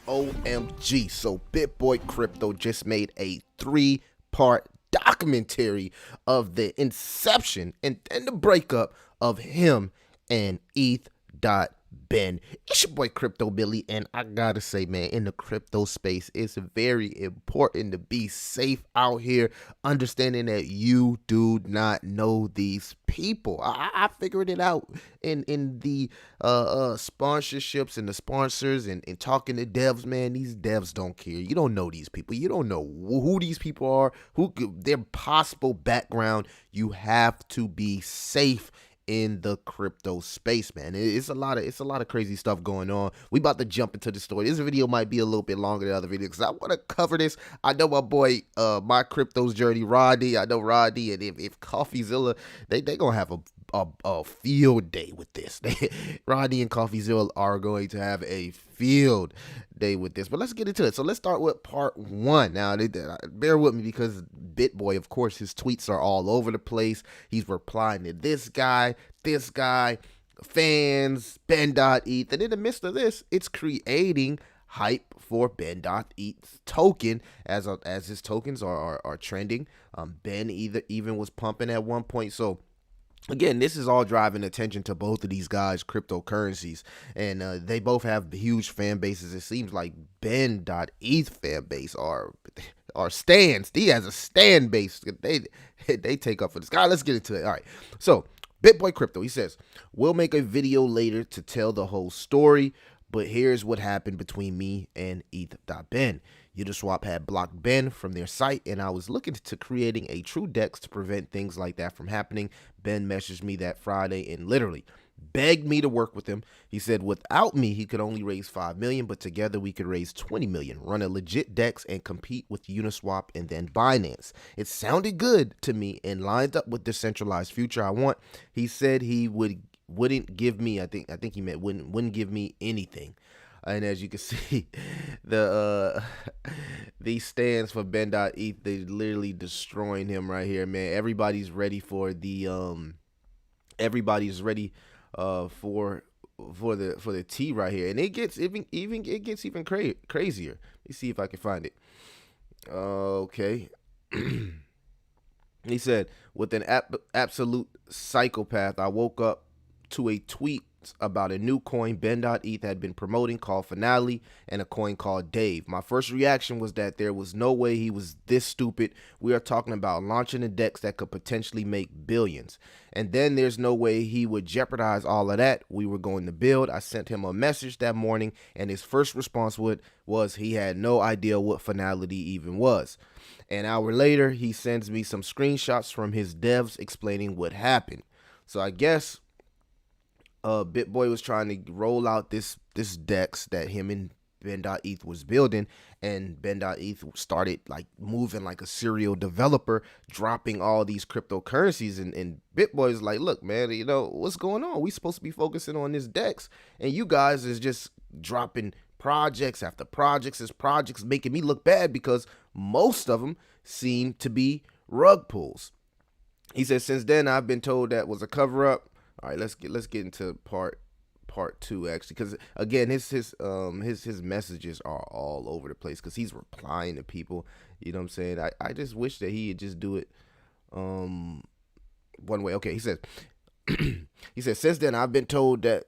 OMG. So BitBoy Crypto just made a 3-part documentary of the inception and then the breakup of him and ETH.Ben. It's your boy Crypto Billy, and I gotta say, man, in the crypto space, it's very important to be safe out here, understanding that you do not know these people. I figured it out in the sponsorships and the sponsors and talking to devs, man. These devs don't care. You don't know these people. You don't know who these people are, who their possible background. You have to be safe in the crypto space, man. It's a lot of crazy stuff going on. We about to jump into the story. This video might be a little bit longer than other videos because I want to cover this. I know my boy, my crypto's journey, Rodney. I know Rodney, and if CoffeeZilla, they gonna have a field day with this. Rodney and CoffeeZilla are going to have a field day with this. But let's get into it. So let's start with part one. Now, bear with me because BitBoy, of course, his tweets are all over the place. He's replying to this guy, fans, Ben.eth. And in the midst of this, it's creating hype for Ben.eth's token as his tokens are trending. Ben even was pumping at one point. So again, this is all driving attention to both of these guys' cryptocurrencies, and they both have huge fan bases. It seems like Ben.eth fan base are stands. He has a stand base. They take up for this guy. Let's get into it. All right. So BitBoy Crypto, he says, we'll make a video later to tell the whole story, but here's what happened between me and ETH.Ben. Uniswap had blocked Ben from their site, and I was looking to creating a true DEX to prevent things like that from happening. Ben messaged me that Friday and literally begged me to work with him. He said without me, he could only raise 5 million, but together we could raise 20 million, run a legit DEX, and compete with Uniswap and then Binance. It sounded good to me and lined up with the centralized future I want. He said he wouldn't give me, I think he meant wouldn't give me anything. And as you can see, these stands for Ben.eth, they literally destroying him right here, man. Everybody's ready for the everybody's ready for the T right here, and it gets even crazier. Let me see if I can find it. Okay. He said, with an absolute psychopath, I woke up to a tweet about a new coin Ben.eth had been promoting called Finale and a coin called Dave. My first reaction was that there was no way he was this stupid. We are talking about launching a DEX that could potentially make billions. And then there's no way he would jeopardize all of that we were going to build. I sent him a message that morning, and his first response was he had no idea what Finality even was. An hour later, he sends me some screenshots from his devs explaining what happened. So I guess BitBoy was trying to roll out this DEX that him and Ben.eth was building, and Ben.eth started like moving like a serial developer, dropping all these cryptocurrencies, and BitBoy is like, look, man, you know what's going on? We supposed to be focusing on this DEX, and you guys is just dropping projects after projects as projects, making me look bad because most of them seem to be rug pulls. He says, since then I've been told that was a cover up. All right, let's get into part two, actually, because again, his messages are all over the place because he's replying to people. You know what I'm saying? I just wish that he would just do it one way. Okay, he says he says, since then I've been told that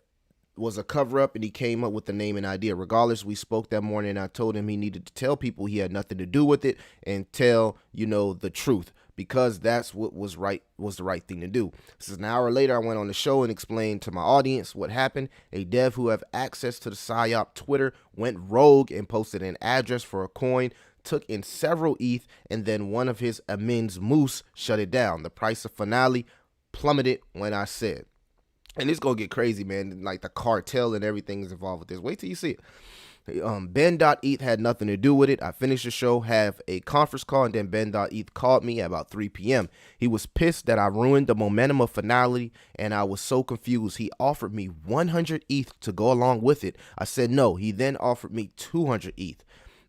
was a cover up, and he came up with the name and idea. Regardless, we spoke that morning, and I told him he needed to tell people he had nothing to do with it and tell the truth, because that's what was the right thing to do. This is an hour later, I went on the show and explained to my audience what happened. A dev who have access to the PSYOP Twitter went rogue and posted an address for a coin, took in several ETH, and then one of his admins, Moose, shut it down. The price of Finale plummeted when I said. And it's gonna get crazy, man. Like the cartel and everything is involved with this. Wait till you see it. Ben.eth had nothing to do with it. I finished the show, have a conference call, and then Ben.eth called me at about 3 p.m. He was pissed that I ruined the momentum of Finality, and I was so confused. He offered me 100 ETH to go along with it. I said no. He then offered me 200 ETH.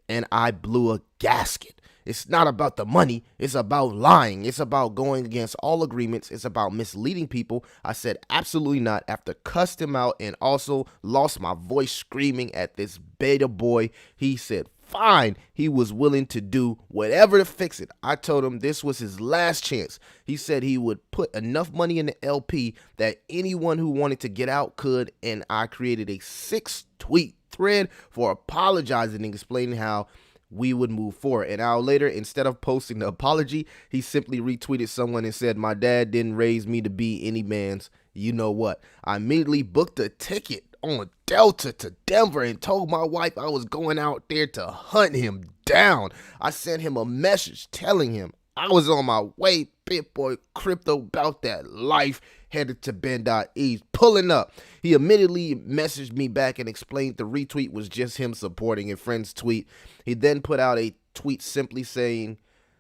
and I blew a gasket. It's not about the money. It's about lying. It's about going against all agreements. It's about misleading people. I said absolutely not after cussed him out and also lost my voice screaming at this beta boy. He said fine. He was willing to do whatever to fix it. I told him this was his last chance. He said he would put enough money in the LP that anyone who wanted to get out could, and I created a 6-tweet thread for apologizing and explaining how we would move forward. An hour later, instead of posting the apology, he simply retweeted someone and said, my dad didn't raise me to be any man's you know what. I immediately booked a ticket on Delta to Denver and told my wife I was going out there to hunt him down. I sent him a message telling him I was on my way, BitBoy crypto about that life, headed to Ben.eth, pulling up. He immediately messaged me back and explained the retweet was just him supporting a friend's tweet. He then put out a tweet simply saying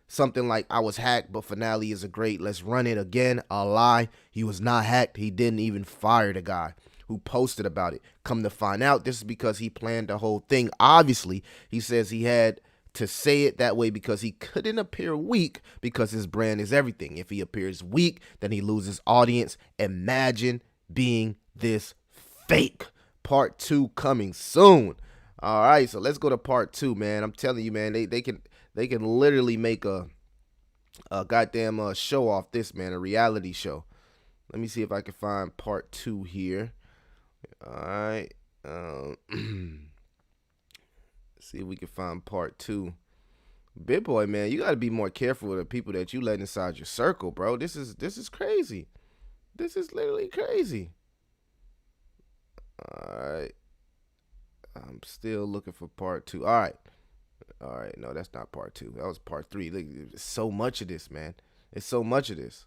something like, I was hacked, but finale is a great, let's run it again. A lie. He was not hacked. He didn't even fire the guy who posted about it. Come to find out, this is because he planned the whole thing. Obviously, he says he had to say it that way because he couldn't appear weak because his brand is everything. If he appears weak, then he loses audience. Imagine being this fake. Part 2 coming soon. All right, so let's go to part 2, man. I'm telling you, man, they can literally make a goddamn show off this, man, a reality show. Let me see if I can find part 2 here. All right. See if we can find part 2. BitBoy, man, you got to be more careful with the people that you let inside your circle, bro. This is crazy. This is literally crazy. All right. I'm still looking for part 2. All right. No, that's not part 2. That was part 3. Look, there's so much of this, man. It's so much of this.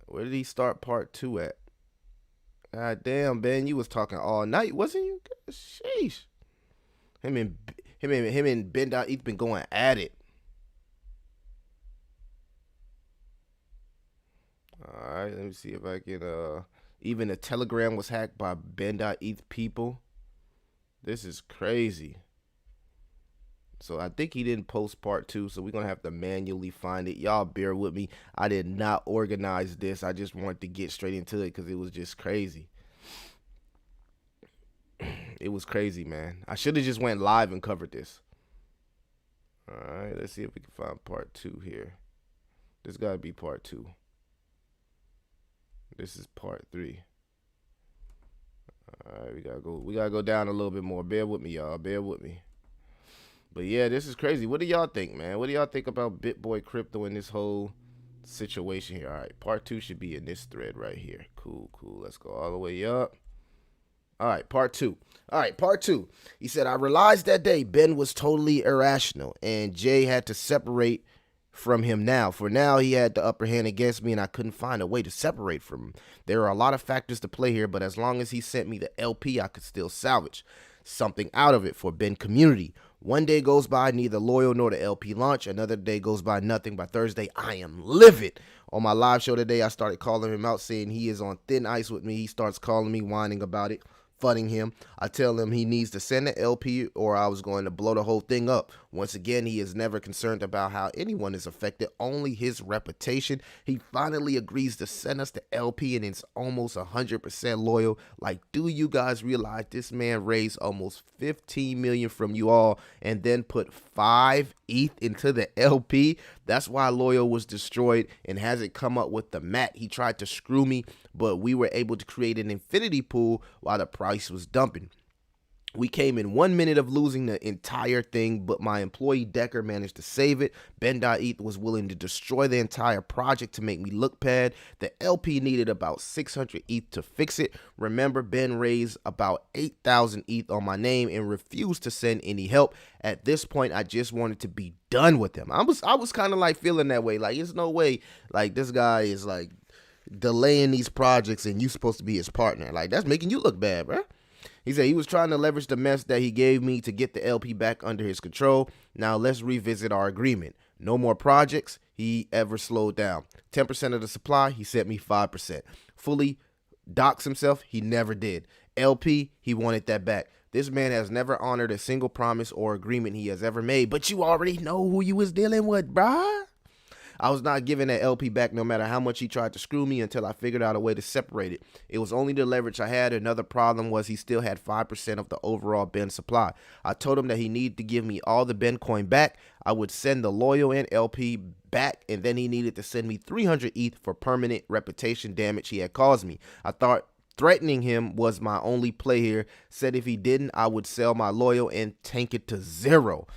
Where did he start part 2 at? God damn, Ben, you was talking all night, wasn't you? Sheesh. Him and Ben.eth been going at it. All right, let me see if I can. Even the Telegram was hacked by Ben.eth people. This is crazy. So I think he didn't post part 2, so we're going to have to manually find it. Y'all bear with me. I did not organize this. I just wanted to get straight into it because it was just crazy. It was crazy, man. I should have just went live and covered this. All right, let's see if we can find part 2 here. This got to be part 2. This is part 3. All right, we gotta go down a little bit more. Bear with me, y'all. Bear with me. But yeah, this is crazy. What do y'all think, man? What do y'all think about BitBoy crypto in this whole situation here? All right, part 2 should be in this thread right here. Cool. Let's go all the way up. All right, part 2. All right, part 2. He said, I realized that day Ben was totally irrational and Jay had to separate from him now. For now, he had the upper hand against me and I couldn't find a way to separate from him. There are a lot of factors to play here, but as long as he sent me the LP, I could still salvage something out of it for Ben community. One day goes by, neither Loyal nor the LP launch. Another day goes by, nothing. By Thursday, I am livid. On my live show today, I started calling him out, saying he is on thin ice with me. He starts calling me, whining about it, fudding him. I tell him he needs to send the LP or I was going to blow the whole thing up. Once again, he is never concerned about how anyone is affected, only his reputation. He finally agrees to send us the LP and it's almost 100% loyal. Like, do you guys realize this man raised almost 15 million from you all and then put 5 ETH into the LP? That's why Loyal was destroyed and hasn't come up with the mat. He tried to screw me, but we were able to create an infinity pool while the price was dumping. We came in 1 minute of losing the entire thing, but my employee Decker managed to save it. Ben.eth was willing to destroy the entire project to make me look bad. The LP needed about 600 ETH to fix it. Remember, Ben raised about 8,000 ETH on my name and refused to send any help. At this point, I just wanted to be done with him. I was kind of like feeling that way. Like, there's no way, like, this guy is like delaying these projects and you supposed to be his partner. Like, that's making you look bad, bro. He said he was trying to leverage the mess that he gave me to get the LP back under his control. Now let's revisit our agreement. No more projects he ever slowed down. 10% of the supply, he sent me 5%. Fully docs himself, he never did. LP, he wanted that back. This man has never honored a single promise or agreement he has ever made, but you already know who you was dealing with, bruh. I was not giving that LP back no matter how much he tried to screw me until I figured out a way to separate it. It was only the leverage I had. Another problem was he still had 5% of the overall Ben supply. I told him that he needed to give me all the Ben coin back. I would send the loyal and LP back, and then he needed to send me 300 ETH for permanent reputation damage he had caused me. I thought threatening him was my only play here. Said if he didn't, I would sell my loyal and tank it to zero.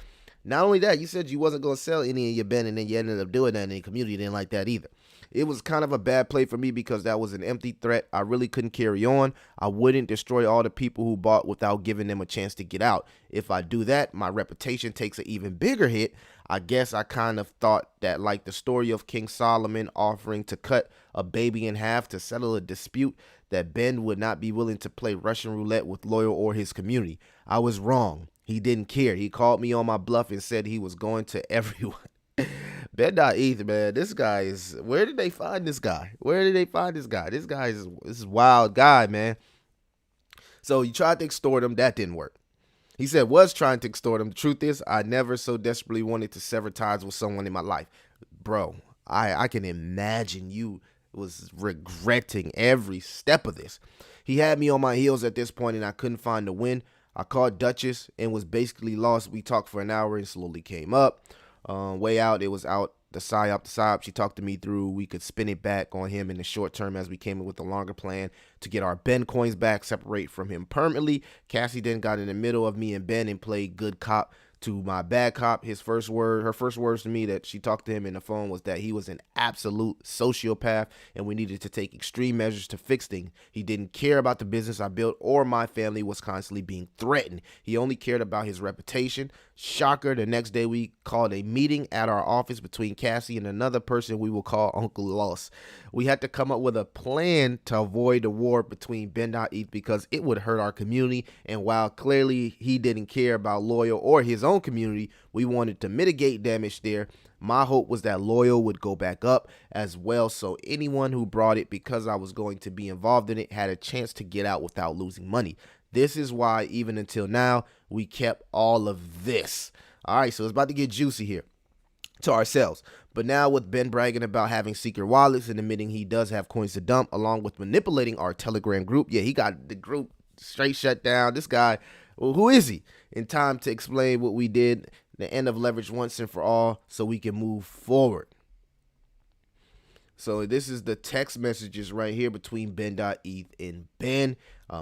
Not only that, you said you wasn't going to sell any of your Ben, and then you ended up doing that, and the community didn't like that either. It was kind of a bad play for me because that was an empty threat. I really couldn't carry on. I wouldn't destroy all the people who bought without giving them a chance to get out. If I do that, my reputation takes an even bigger hit. I guess I kind of thought that, like the story of King Solomon offering to cut a baby in half to settle a dispute, that Ben would not be willing to play Russian roulette with Loyal or his community. I was wrong. He didn't care. He called me on my bluff and said he was going to everyone. BenCoinEth, man, this guy is, where did they find this guy? Where did they find this guy? This guy is, this is a wild guy, man. So you tried to extort him. That didn't work. He said was trying to extort him. The truth is, I never so desperately wanted to sever ties with someone in my life. Bro, I can imagine you was regretting every step of this. He had me on my heels at this point, and I couldn't find a win. I called Duchess and was basically lost. We talked for an hour and slowly came up. Way out, it was out the psyop. She talked to me through. We could spin it back on him in the short term as we came in with a longer plan to get our Ben coins back, separate from him permanently. Cassie then got in the middle of me and Ben and played good cop to my bad cop. Her first words to me that she talked to him in the phone was that he was an absolute sociopath and we needed to take extreme measures to fix things. He didn't care about the business I built or my family was constantly being threatened. He only cared about his reputation. Shocker, the next day we called a meeting at our office between Cassie and another person we will call Uncle Loss. We had to come up with a plan to avoid the war between BenCoinEth because it would hurt our community, and while clearly he didn't care about Loyal or his own community, we wanted to mitigate damage there. My hope was that Loyal would go back up as well, so anyone who brought it because I was going to be involved in it had a chance to get out without losing money. This is why even until now we kept all of this. All right, so it's about to get juicy here to ourselves. But now with Ben bragging about having secret wallets and admitting he does have coins to dump, along with manipulating our Telegram group. Yeah, he got the group straight shut down. This guy, well, who is he? In time to explain what we did, the end of leverage once and for all, so we can move forward. So this is the text messages right here between BenCoinEth and Ben.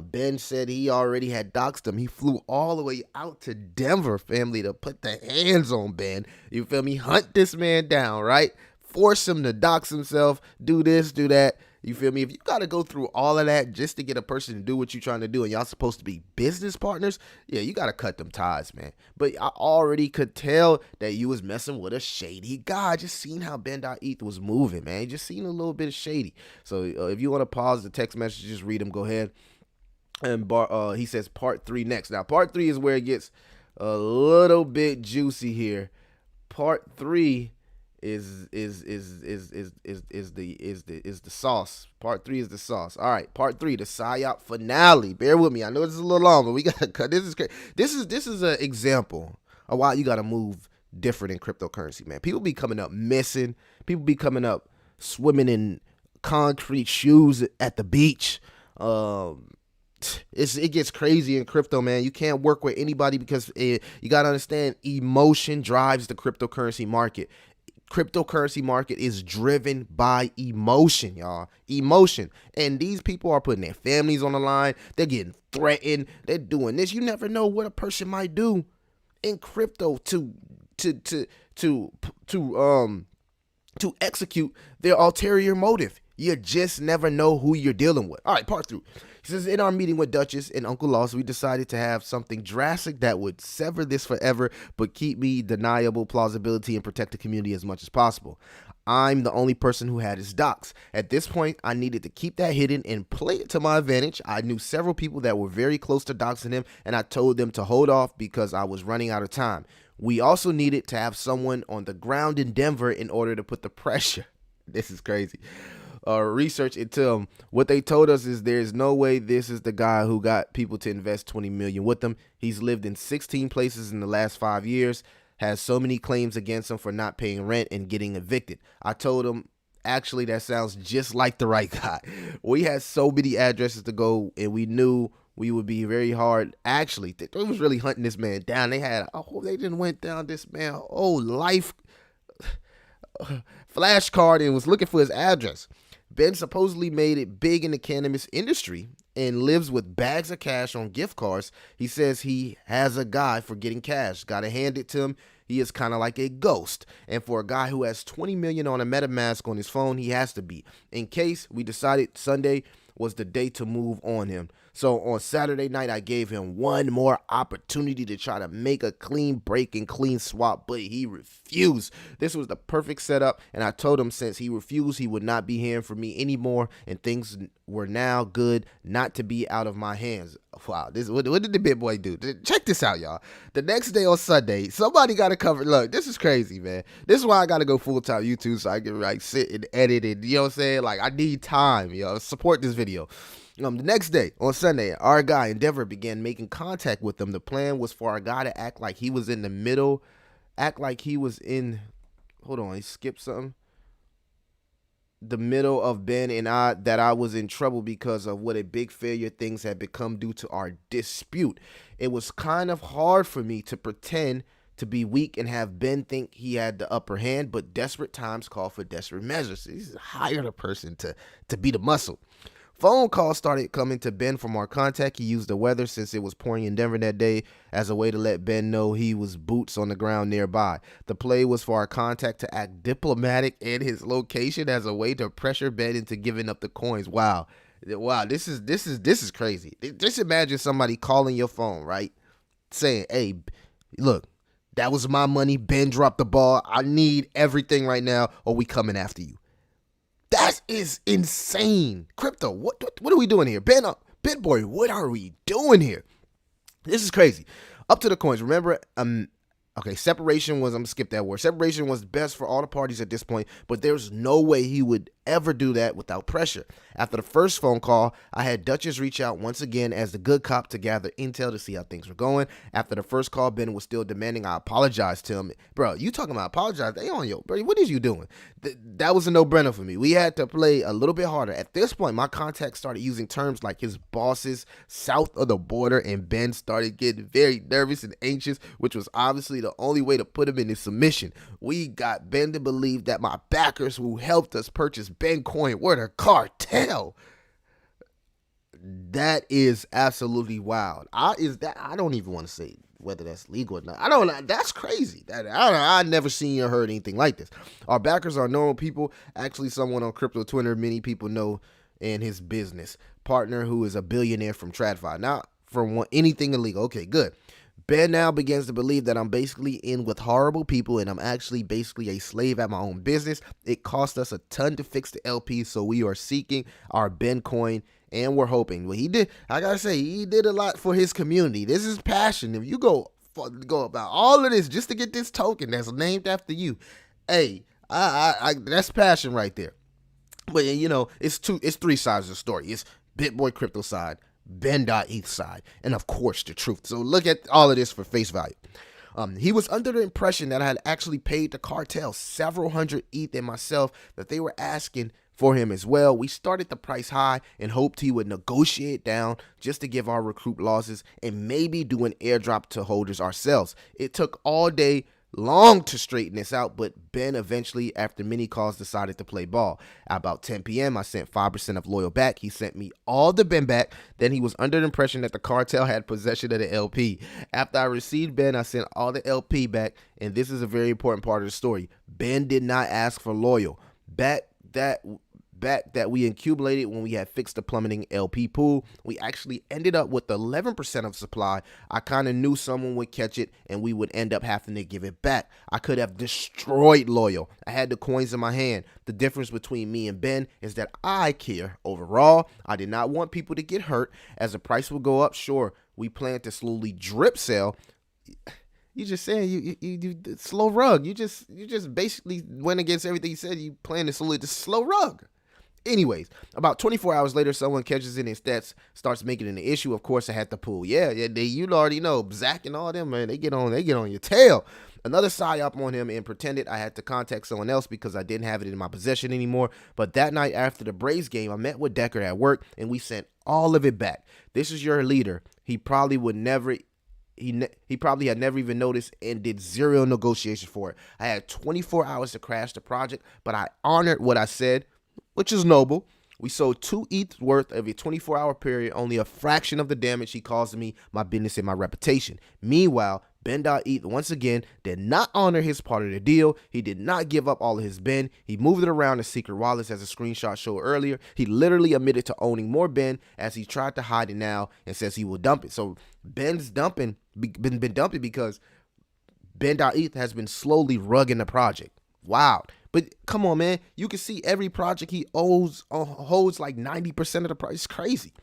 Ben said he already had doxed him. He flew all the way out to Denver, family, to put the hands on Ben. You feel me? Hunt this man down, right? Force him to dox himself, do this, do that. You feel me? If you got to go through all of that just to get a person to do what you're trying to do and y'all supposed to be business partners, yeah, you got to cut them ties, man. But I already could tell that you was messing with a shady guy. Just seeing how BenCoinEth was moving, man. Just seeing a little bit of shady. So if you want to pause the text messages, read them, go ahead. And he says part 3 next. Now, part 3 is where it gets a little bit juicy here. Part 3 is the sauce. Part 3 is the sauce. All right, part 3, the psyop finale. Bear with me. I know this is a little long, but we gotta cut. This is crazy. This is an example of why you gotta move different in cryptocurrency, man. People be coming up missing. People be coming up swimming in concrete shoes at the beach. It gets crazy in crypto, man. You can't work with anybody because you gotta understand, emotion drives the cryptocurrency market. Cryptocurrency market is driven by emotion, y'all. Emotion. And these people are putting their families on the line. They're getting threatened. They're doing this. You never know what a person might do in crypto to execute their ulterior motive. You just never know who you're dealing with. All right, part 3. He says, in our meeting with Duchess and Uncle Loss, we decided to have something drastic that would sever this forever, but keep me deniable plausibility and protect the community as much as possible. I'm the only person who had his docs. At this point, I needed to keep that hidden and play it to my advantage. I knew several people that were very close to doxing him, and I told them to hold off because I was running out of time. We also needed to have someone on the ground in Denver in order to put the pressure. This is crazy. research into him. What they told us is there's no way this is the guy who got people to invest 20 million with him. He's lived in 16 places in the last 5 years, has so many claims against him for not paying rent and getting evicted. I told him, actually, that sounds just like the right guy. We had so many addresses to go, and we knew we would be very hard. Actually, they was really hunting this man down. They didn't went down this man whole life flashcard and was looking for his address. Ben supposedly made it big in the cannabis industry and lives with bags of cash on gift cards. He says he has a guy for getting cash. Gotta hand it to him. He is kind of like a ghost. And for a guy who has 20 million on a MetaMask on his phone, he has to be. In case we decided Sunday was the day to move on him. So on Saturday night, I gave him one more opportunity to try to make a clean break and clean swap, but he refused. This was the perfect setup, and I told him since he refused, he would not be hearing from me anymore, and things were now good not to be out of my hands. Wow, what did the BitBoy do? Check this out, y'all. The next day on Sunday, somebody got to cover. Look, this is crazy, man. This is why I got to go full-time YouTube so I can like sit and edit it. You know what I'm saying? Like, I need time, support this video. The next day, on Sunday, our guy, Endeavor, began making contact with them. The plan was for our guy to act like he was in the middle, hold on, he skipped something. The middle of Ben and I was in trouble because of what a big failure things had become due to our dispute. It was kind of hard for me to pretend to be weak and have Ben think he had the upper hand, but desperate times call for desperate measures. He's hired a person to be the muscle. Phone calls started coming to Ben from our contact. He used the weather, since it was pouring in Denver that day, as a way to let Ben know he was boots on the ground nearby. The play was for our contact to act diplomatic in his location as a way to pressure Ben into giving up the coins. Wow, this is crazy. Just imagine somebody calling your phone, right, saying, "Hey, look, that was my money. Ben dropped the ball. I need everything right now, or we coming after you." That is insane. Crypto, what are we doing here? BitBoy, what are we doing here? This is crazy. Up to the coins. Remember, separation was, I'm going to skip that word. Separation was best for all the parties at this point, but there's no way he would ever do that without pressure. After the first phone call, I had Duchess reach out once again as the good cop to gather intel to see how things were going. After the first call, Ben was still demanding I apologize to him. Bro, you talking about apologize? They on yo, bro. What is you doing? That was a no-brainer for me. We had to play a little bit harder. At this point, my contact started using terms like his bosses south of the border, and Ben started getting very nervous and anxious, which was obviously the only way to put him in his submission. We got Ben to believe that my backers who helped us purchase BenCoin were the cartel. That is absolutely wild. I don't even want to say whether that's legal or not. I don't know. That's crazy. I never seen or heard anything like this. Our backers are normal people. Actually, someone on crypto Twitter many people know, and his business partner who is a billionaire from TradFi. Not from anything illegal. Okay, good. Ben now begins to believe that I'm basically in with horrible people and I'm actually basically a slave at my own business. It cost us a ton to fix the LP, so we are seeking our BenCoin and we're hoping. Well, he did, I gotta say, he did a lot for his community. This is passion. If you go about all of this just to get this token that's named after you, hey, I that's passion right there. But it's three sides of the story. It's BitBoy crypto side, Ben.eth side, and of course the truth. So look at all of this for face value. He was under the impression that I had actually paid the cartel several hundred ETH and myself, that they were asking for him as well. We started the price high and hoped he would negotiate down just to give our recruit losses and maybe do an airdrop to holders ourselves. It took all day long to straighten this out, but Ben eventually, after many calls, decided to play ball. At about 10 p.m., I sent 5% of Loyal back. He sent me all the Ben back. Then he was under the impression that the cartel had possession of the LP. After I received Ben, I sent all the LP back, and this is a very important part of the story. Ben did not ask for Loyal back that we accumulated when we had fixed the plummeting LP pool. We actually ended up with 11% of supply. I kind of knew someone would catch it and we would end up having to give it back. I could have destroyed Loyal. I had the coins in my hand. The difference between me and Ben is that I care overall. I did not want people to get hurt. As the price would go up, sure, we plan to slowly drip sell. You just saying you slow rug. You just basically went against everything you said. You plan to slowly slow rug. Anyways, about 24 hours later, someone catches it and starts making it an issue. Of course, I had to pull. Yeah, you already know, Zach and all them, man, they get on your tail. Another psyop on him and pretended I had to contact someone else because I didn't have it in my possession anymore. But that night after the Braves game, I met with Decker at work and we sent all of it back. This is your leader. He probably would never. He probably had never even noticed and did zero negotiation for it. I had 24 hours to crash the project, but I honored what I said, which is noble. We sold 2 ETH worth of a 24-hour period, only a fraction of the damage he caused me, my business, and my reputation. Meanwhile, Ben.ETH once again did not honor his part of the deal. He did not give up all of his Ben. He moved it around in secret wallets as a screenshot showed earlier. He literally admitted to owning more Ben as he tried to hide it now and says he will dump it. So Ben's been dumping because Ben.ETH has been slowly rugging the project. Wow. But come on, man. You can see every project he holds like 90% of the price. It's crazy.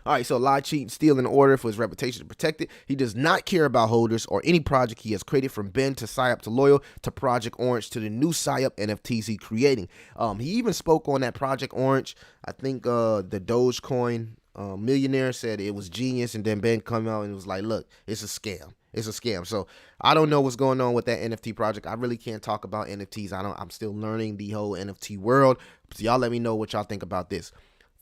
All right, so lie, cheat, and steal in order for his reputation to protect it. He does not care about holders or any project he has created, from Ben to PSYOP to Loyal to Project Orange to the new PSYOP NFTs he's creating. He even spoke on that Project Orange. I think the Dogecoin millionaire said it was genius, and then Ben come out and was like, look, it's a scam. It's a scam. So I don't know what's going on with that NFT project. I really can't talk about NFTs. I'm still learning the whole NFT world. So y'all let me know what y'all think about this.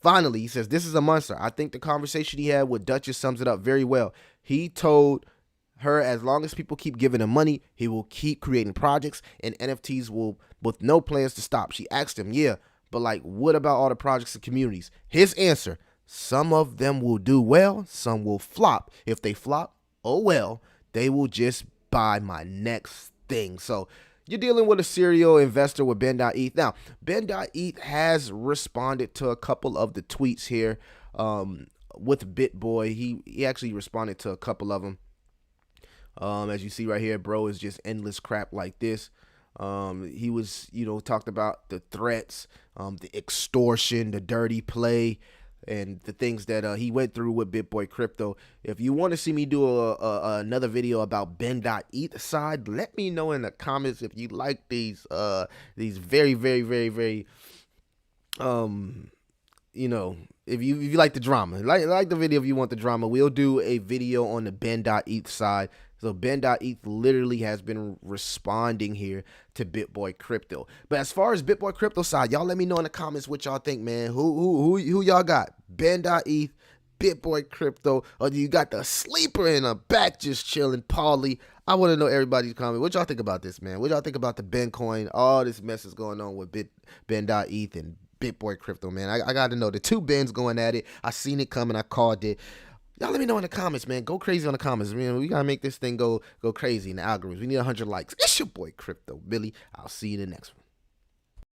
Finally, he says, this is a monster. I think the conversation he had with Duchess sums it up very well. He told her as long as people keep giving him money, he will keep creating projects and NFTs will, with no plans to stop. She asked him, yeah, but like, what about all the projects and communities? His answer, some of them will do well, some will flop. If they flop, oh well, they will just buy my next thing. So you're dealing with a serial investor with Ben.ETH. Now, Ben.ETH has responded to a couple of the tweets here with BitBoy. He actually responded to a couple of them. As you see right here, bro is just endless crap like this. He was, talked about the threats, the extortion, the dirty play, and the things that he went through with BitBoy Crypto. If you want to see me do another video about Ben.ETH side, let me know in the comments if you like these very, very, very, very, if you like the drama, like the video if you want the drama. We'll do a video on the Ben.ETH side. So Ben.ETH literally has been responding here to BitBoy Crypto. But as far as BitBoy Crypto side, y'all let me know in the comments what y'all think, man. Who y'all got? Ben.ETH, BitBoy Crypto, or do you got the sleeper in the back just chilling, Paulie? I want to know everybody's comment. What y'all think about this, man? What y'all think about the BenCoin? All this mess is going on with Ben.ETH and BitBoy Crypto, man. I got to know. The two Bens going at it. I seen it coming. I called it. Y'all let me know in the comments, man. Go crazy on the comments. We got to make this thing go crazy in the algorithms. We need 100 likes. It's your boy, Crypto Billy. I'll see you in the next one.